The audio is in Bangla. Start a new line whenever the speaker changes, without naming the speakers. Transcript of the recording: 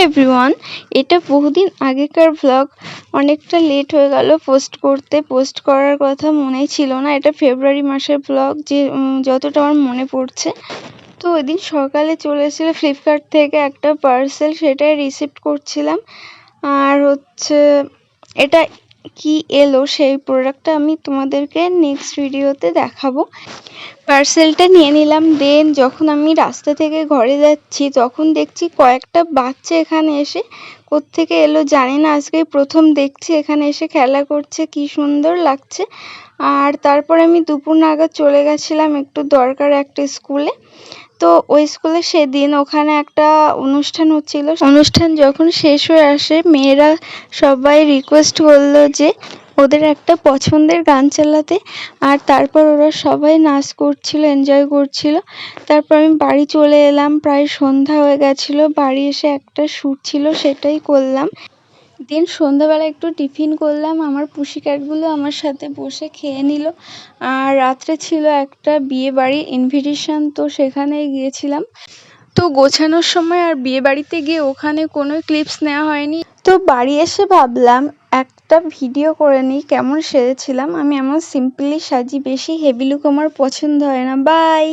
এভরিওয়ান, এটা বহুদিন আগেকার ভ্লগ। অনেকটা লেট হয়ে গেল পোস্ট করার কথা মনেই ছিল না। এটা ফেব্রুয়ারি মাসের ভ্লগ, যে যতটা আমার মনে পড়ছে। তো ওই দিন সকালে চলে এসেছিল ফ্লিপকার্ট থেকে একটা পার্সেল, সেটাই রিসিভ করছিলাম। আর এটা কি এলো সেই প্রোডাক্টটা আমি তোমাদেরকে নেক্সট ভিডিওতে দেখাবো। পার্সেলটা নিয়ে নিলাম। দেন যখন আমি রাস্তা থেকে ঘরে যাচ্ছি তখন দেখছি কয়েকটা বাচ্চা এখানে এসে কোত্থেকে এলো জানি না, আজকে প্রথম দেখছি এখানে এসে খেলা করছে, কি সুন্দর লাগছে। আর তারপর আমি দুপুর নাগাদ চলে গেছিলাম একটু দরকার একটা স্কুলে। তো ওই স্কুলে সেদিন ওখানে একটা অনুষ্ঠান হচ্ছিল। অনুষ্ঠান যখন শেষ হয়ে আসে, মেয়েরা সবাই রিকোয়েস্ট করলো যে ওদের একটা পছন্দের গান চালাতে। আর তারপর ওরা সবাই নাচ করছিল, এনজয় করছিল। তারপর আমি বাড়ি চলে এলাম, প্রায় সন্ধ্যা হয়ে গেছিল। বাড়ি এসে একটা শ্যুট ছিল, সেটাই করলাম। দেন সন্ধ্যাবেলা একটু টিফিন করলাম, আমার পুষিক্যাটগুলো আমার সাথে বসে খেয়ে নিল। আর রাত্রে ছিল একটা বিয়ে বাড়ি ইনভিটেশন, তো সেখানে গিয়েছিলাম। তো গোছানোর সময় আর বিয়ে বাড়িতে গিয়ে ওখানে কোনো ক্লিপস নেওয়া হয়নি। তো বাড়ি এসে ভাবলাম একটা ভিডিও করে নিই কেমন সেজেছিলাম। আমি এমন সিম্পলি সাজি, বেশি হেভি লুক আমার পছন্দ হয় না। বাই।